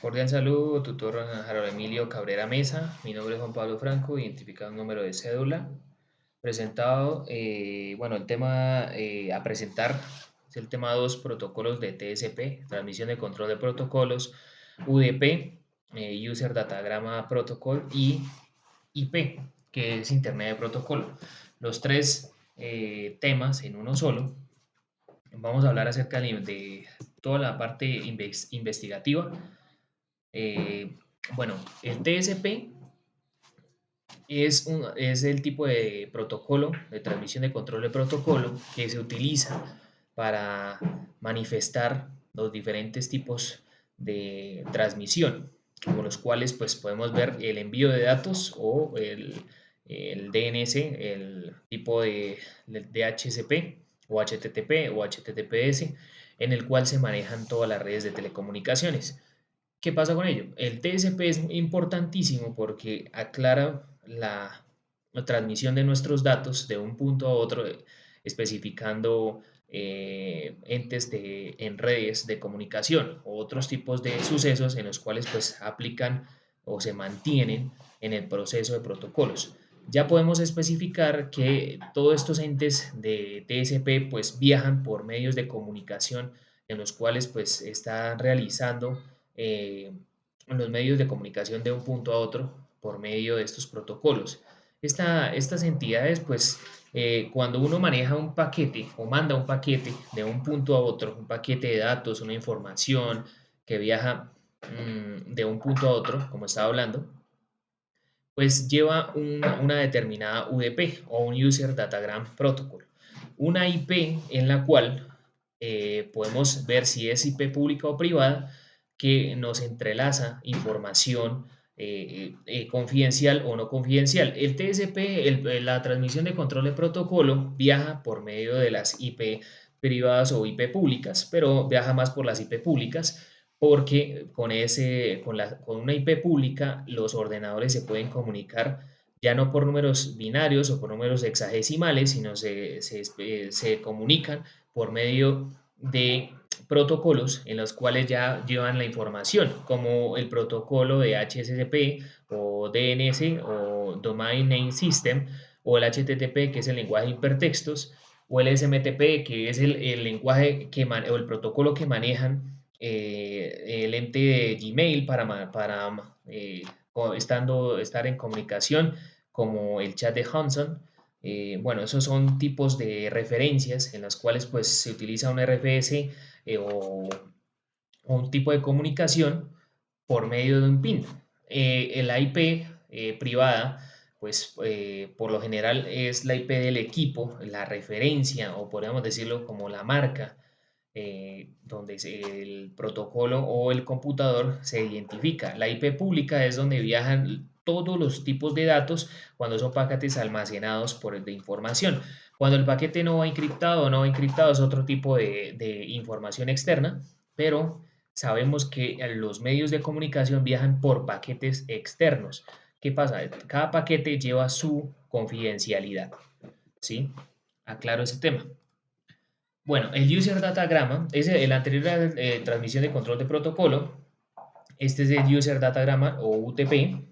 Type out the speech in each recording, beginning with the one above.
Cordial saludo, tutor Harold Emilio Cabrera Mesa. Mi nombre es Juan Pablo Franco, identificado un número de cédula. Presentado, bueno, el tema a presentar es el tema 2, protocolos de TSP, transmisión de control de protocolos, UDP, User Datagrama Protocol y IP, que es Internet de Protocolo. Los tres temas en uno solo. Vamos a hablar acerca de toda la parte investigativa. Eh, bueno, el TSP es el tipo de protocolo de transmisión de control de protocolo que se utiliza para manifestar los diferentes tipos de transmisión, como los cuales pues podemos ver el envío de datos o el DNS, el tipo de DHCP o HTTP o HTTPS, en el cual se manejan todas las redes de telecomunicaciones. ¿Qué pasa con ello? El TCP es importantísimo porque aclara la transmisión de nuestros datos de un punto a otro, especificando entes en redes de comunicación o otros tipos de sucesos en los cuales pues aplican o se mantienen en el proceso de protocolos. Ya podemos especificar que todos estos entes de TCP pues viajan por medios de comunicación en los cuales pues están realizando eh, los medios de comunicación de un punto a otro por medio de estos protocolos. Estas entidades, pues, cuando uno maneja un paquete o manda un paquete de un punto a otro, un paquete de datos, una información que viaja de un punto a otro, como estaba hablando, pues lleva una determinada UDP o un User Datagram Protocol, una IP en la cual podemos ver si es IP pública o privada, que nos entrelaza información confidencial o no confidencial. El TCP, la transmisión de control de protocolo, viaja por medio de las IP privadas o IP públicas, pero viaja más por las IP públicas porque con una IP pública los ordenadores se pueden comunicar ya no por números binarios o por números hexadesimales, sino se comunican por medio de protocolos en los cuales ya llevan la información, como el protocolo de HSCP o DNS o Domain Name System, o el HTTP, que es el lenguaje de hipertextos, o el SMTP, que es el lenguaje o el protocolo que manejan el ente de Gmail para estar en comunicación, como el chat de Hanson. Bueno, esos son tipos de referencias en las cuales pues, se utiliza un RFS o un tipo de comunicación por medio de un PIN. La IP privada, pues por lo general es la IP del equipo, la referencia o podríamos decirlo como la marca donde el protocolo o el computador se identifica. La IP pública es donde viajan todos los tipos de datos cuando son paquetes almacenados de información. Cuando el paquete no va encriptado o no va encriptado es otro tipo de información externa, pero sabemos que los medios de comunicación viajan por paquetes externos. ¿Qué pasa? Cada paquete lleva su confidencialidad, ¿sí? Aclaro ese tema. Bueno, el User Datagrama es el anterior a la transmisión de control de protocolo. Este es el User Datagrama o UTP,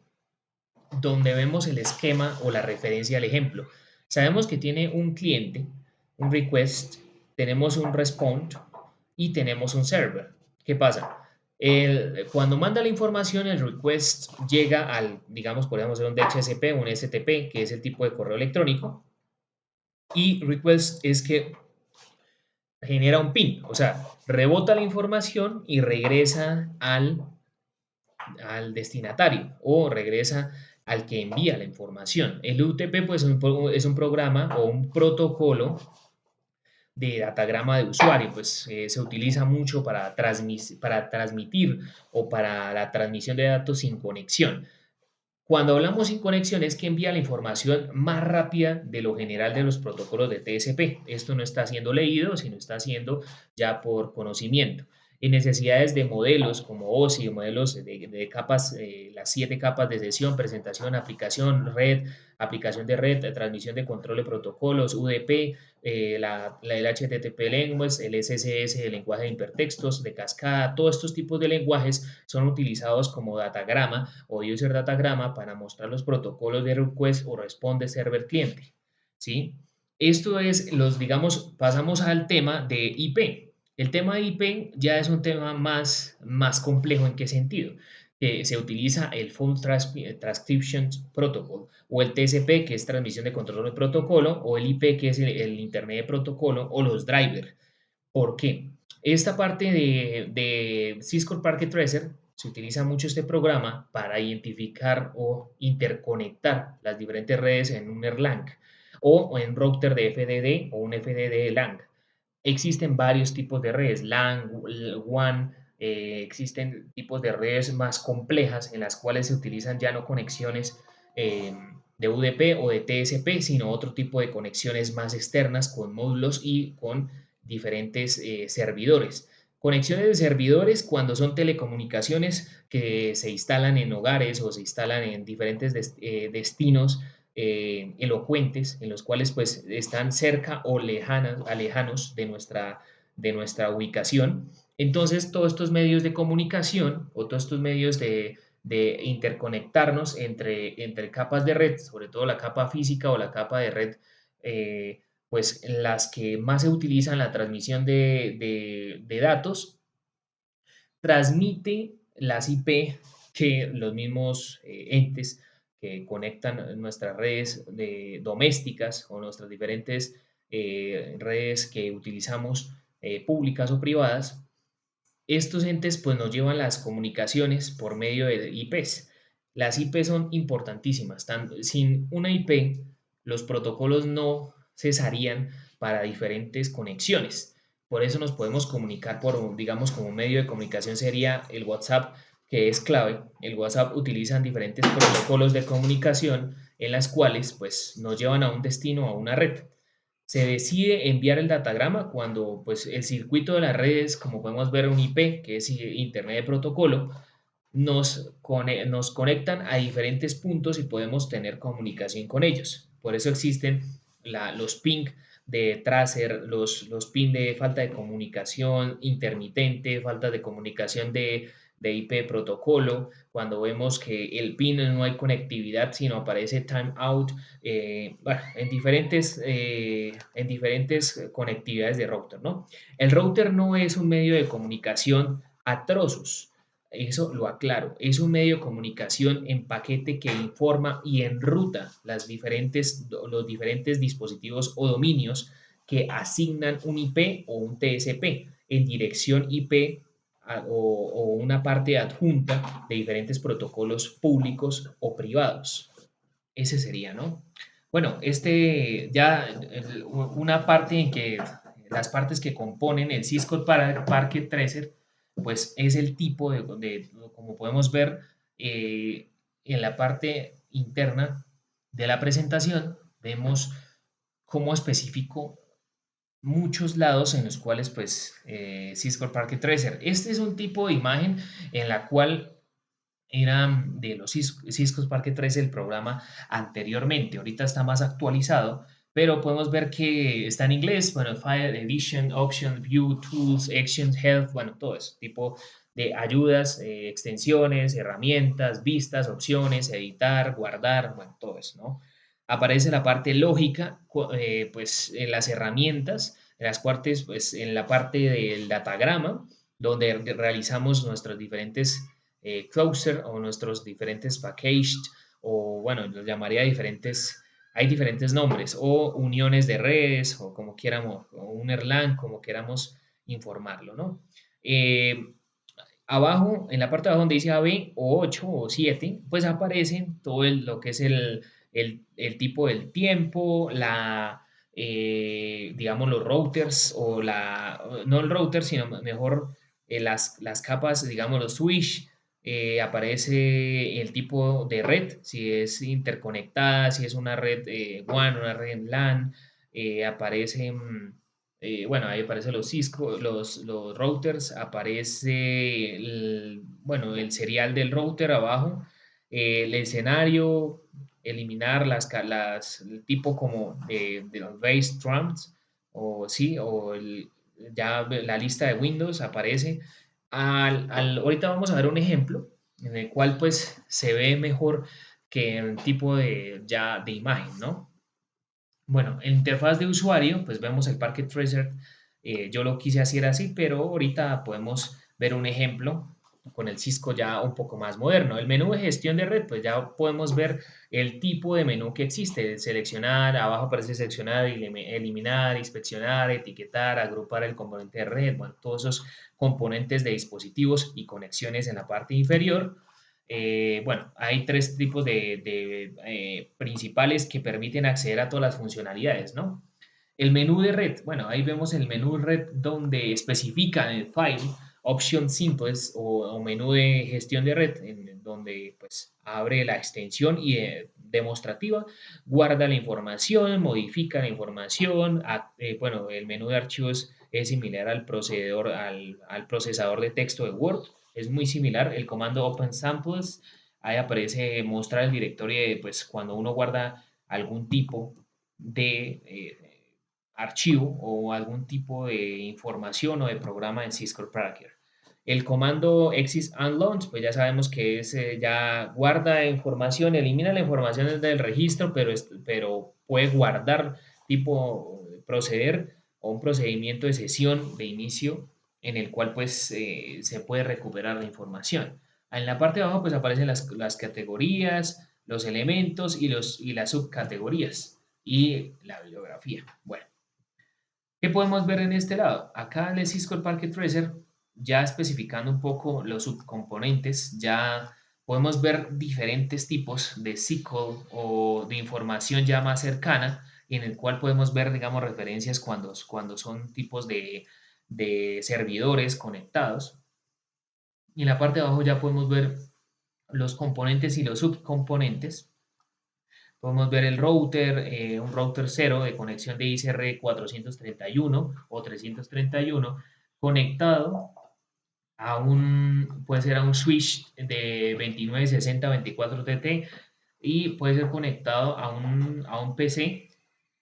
donde vemos el esquema o la referencia al ejemplo. Sabemos que tiene un cliente, un request, tenemos un respond y tenemos un server. ¿Qué pasa? Cuando manda la información, el request llega al, digamos, podríamos ser un DHCP, un STP, que es el tipo de correo electrónico, y request es que genera un PIN, o sea, rebota la información y regresa al destinatario o regresa al que envía la información. El UTP pues, es un programa o un protocolo de datagrama de usuario, pues se utiliza mucho para transmitir o para la transmisión de datos sin conexión. Cuando hablamos sin conexión es que envía la información más rápida de lo general de los protocolos de TCP. Esto no está siendo leído, sino está siendo ya por conocimiento. en necesidades de modelos como OSI, modelos de capas, las 7 capas de sesión, presentación, aplicación, red, aplicación de red, transmisión de control de protocolos, UDP, el HTTP Language, el SSS, el lenguaje de hipertextos, de cascada, todos estos tipos de lenguajes son utilizados como datagrama o user datagrama para mostrar los protocolos de request o responde server cliente, ¿sí? Esto es digamos, pasamos al tema de IP. El tema de IP ya es un tema más complejo. ¿En qué sentido? Que se utiliza el Full Transcription Protocol o el TCP, que es transmisión de control de protocolo, o el IP, que es el Internet de protocolo, o los drivers. ¿Por qué? Esta parte de Cisco Packet Tracer se utiliza mucho este programa para identificar o interconectar las diferentes redes en un Erlang o en router de FDD o un FDD LAN. Existen varios tipos de redes, LAN, WAN, existen tipos de redes más complejas en las cuales se utilizan ya no conexiones eh, de UDP o de TCP, sino otro tipo de conexiones más externas con módulos y con diferentes servidores. Conexiones de servidores cuando son telecomunicaciones que se instalan en hogares o se instalan en diferentes destinos elocuentes, en los cuales pues están cerca o lejanos de nuestra ubicación. Entonces, todos estos medios de comunicación o todos estos medios de interconectarnos entre capas de red, sobre todo la capa física o la capa de red, pues las que más se utilizan la transmisión de datos, transmite las IP que los mismos entes que conectan nuestras redes domésticas o nuestras diferentes redes que utilizamos públicas o privadas, estos entes pues nos llevan las comunicaciones por medio de IPs. Las IPs son importantísimas. Sin una IP, los protocolos no cesarían para diferentes conexiones. Por eso nos podemos comunicar digamos, como medio de comunicación sería el WhatsApp, que es clave. El WhatsApp utilizan diferentes protocolos de comunicación en las cuales pues nos llevan a un destino, a una red. Se decide enviar el datagrama cuando pues, el circuito de las redes, como podemos ver un IP, que es Internet de protocolo, nos conectan a diferentes puntos y podemos tener comunicación con ellos. Por eso existen los ping de tracer, los ping de falta de comunicación intermitente, falta de comunicación de IP protocolo, cuando vemos que el pin no hay conectividad, sino aparece timeout, bueno, en diferentes conectividades de router, ¿no? El router no es un medio de comunicación a trozos, eso lo aclaro, es un medio de comunicación en paquete que informa y enruta los diferentes dispositivos o dominios que asignan un IP o un TCP en dirección IP o una parte adjunta de diferentes protocolos públicos o privados. Ese sería, ¿no? Bueno, una parte en que las partes que componen el Cisco Packet Tracer, pues es el tipo como podemos ver en la parte interna de la presentación, vemos cómo especifico muchos lados en los cuales pues Cisco Packet Tracer. Este es un tipo de imagen en la cual era de los Cisco Packet Tracer el programa anteriormente. Ahorita está más actualizado, pero podemos ver que está en inglés, bueno, File, Edition, Option, View, Tools, Actions, Help, bueno, todo eso, tipo de ayudas, extensiones, herramientas, vistas, opciones, editar, guardar, bueno, todo eso, ¿no? Aparece la parte lógica, pues en las herramientas, en las cuales, pues en la parte del datagrama, donde realizamos nuestros diferentes cluster o nuestros diferentes packaged o bueno, los llamaría diferentes, hay diferentes nombres o uniones de redes o como quieramos, o un Erlang, como queramos informarlo, ¿no? Abajo, en la parte de abajo donde dice AB o 8 o 7, pues aparecen todo lo que es el tipo del tiempo, digamos, los routers o no el router, sino mejor las capas, digamos, los switch, aparece el tipo de red, si es interconectada, si es una red WAN, una red LAN, aparece Bueno, ahí aparecen los Cisco, los routers, aparece bueno, el serial del router abajo, el escenario, eliminar el tipo como de los base trumps, o sí, la lista de Windows aparece. Ahorita vamos a ver un ejemplo en el cual pues se ve mejor que el tipo de imagen, ¿no? Bueno, en interfaz de usuario, pues vemos el Packet Tracer. Yo lo quise hacer así, pero ahorita podemos ver un ejemplo con el Cisco ya un poco más moderno. El menú de gestión de red, pues ya podemos ver el tipo de menú que existe. Seleccionar, abajo aparece seleccionar, eliminar, inspeccionar, etiquetar, agrupar el componente de red. Bueno, todos esos componentes de dispositivos y conexiones en la parte inferior. Bueno, hay tres tipos de principales que permiten acceder a todas las funcionalidades, ¿no? El menú de red, bueno, ahí vemos el menú red donde especifica en el file option simples o menú de gestión de red, donde pues abre la extensión y demostrativa, guarda la información, modifica la información, bueno, el menú de archivos es similar al procesador de texto de Word, es muy similar. El comando Open Samples, ahí aparece mostrar el directorio de, pues, cuando uno guarda algún tipo de archivo o algún tipo de información o de programa en Cisco Tracker. El comando exit and launch, pues ya sabemos que es, ya guarda información, elimina la información del registro, pero puede guardar tipo proceder o un procedimiento de sesión de inicio en el cual pues se puede recuperar la información. En la parte de abajo pues aparecen las categorías, los elementos y las subcategorías y la bibliografía. Bueno, ¿qué podemos ver en este lado? Acá en el Cisco Packet Tracer, ya especificando un poco los subcomponentes, ya podemos ver diferentes tipos de SQL o de información ya más cercana, en el cual podemos ver, digamos, referencias cuando son tipos de servidores conectados. Y en la parte de abajo ya podemos ver los componentes y los subcomponentes. Podemos ver el router, un router 0 de conexión de ICR 431 o 331 conectado puede ser a un switch de 2960-24TT y puede ser conectado a un PC.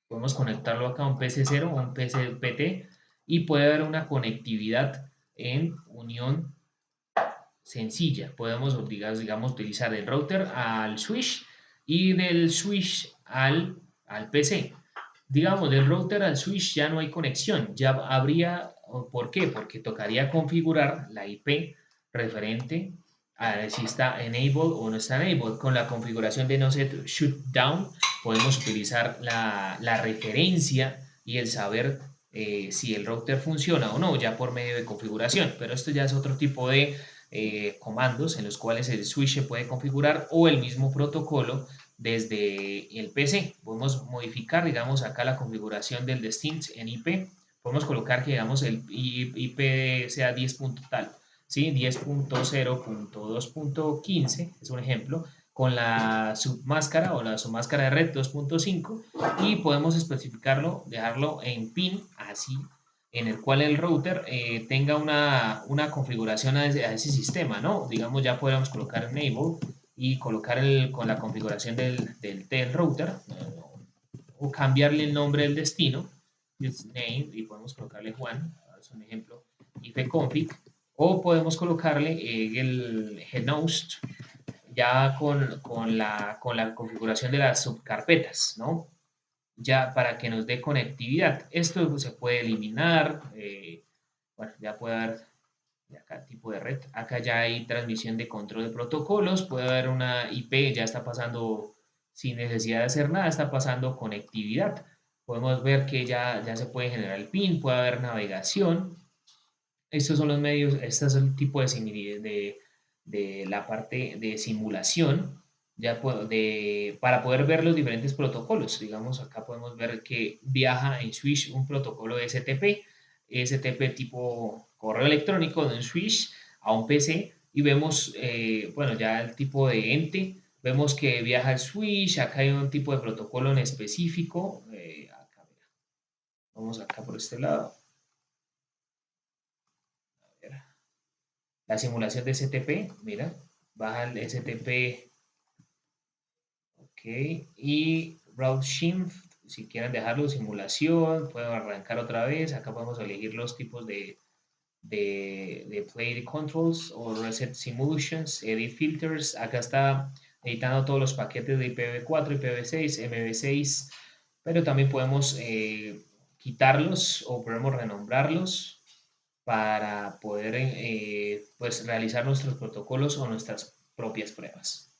Podemos conectarlo acá a un PC 0 o un PC PT y puede haber una conectividad en unión sencilla. Podemos, digamos, utilizar el router al switch y del switch al PC. Digamos, del router al switch ya no hay conexión, ya habría, ¿por qué? Porque tocaría configurar la IP referente a ver si está enabled o no está enabled. Con la configuración de no set shutdown podemos utilizar la referencia y el saber si el router funciona o no, ya por medio de configuración. Pero esto ya es otro tipo de comandos en los cuales el switch se puede configurar o el mismo protocolo desde el PC. Podemos modificar, digamos, acá la configuración del destino en IP. Podemos colocar que, digamos, el IP sea 10 punto tal, ¿sí? 10.0.2.15 es un ejemplo, con la submáscara o la submáscara de red 2.5 y podemos especificarlo, dejarlo en pin así en el cual el router tenga una configuración a ese sistema, ¿no? Digamos, ya podríamos colocar enable y colocar con la configuración del router o cambiarle el nombre del destino, name, y podemos colocarle Juan, es un ejemplo, ifconfig, o podemos colocarle el ghost ya con la configuración de las subcarpetas, ¿no? Ya para que nos dé conectividad. Esto se puede eliminar, bueno, ya puede haber acá tipo de red. Acá ya hay transmisión de control de protocolos, puede haber una IP, ya está pasando sin necesidad de hacer nada, está pasando conectividad. Podemos ver que ya se puede generar el PIN, puede haber navegación. Estos son los medios, este es el tipo de la parte de simulación, para poder ver los diferentes protocolos. Digamos, acá podemos ver que viaja en switch un protocolo de STP tipo correo electrónico de un switch a un PC y vemos, bueno, ya el tipo de ente, vemos que viaja el switch, acá hay un tipo de protocolo en específico, acá, Vamos acá por este lado. A ver. La simulación de STP, mira, baja el STP, ok, y Route Shift, si quieren dejarlo simulación, pueden arrancar otra vez. Acá podemos elegir los tipos de Play Controls o Reset Simulations, Edit Filters. Acá está editando todos los paquetes de IPv4, IPv6, MV6, pero también podemos quitarlos o podemos renombrarlos para poder pues, realizar nuestros protocolos o nuestras propias pruebas.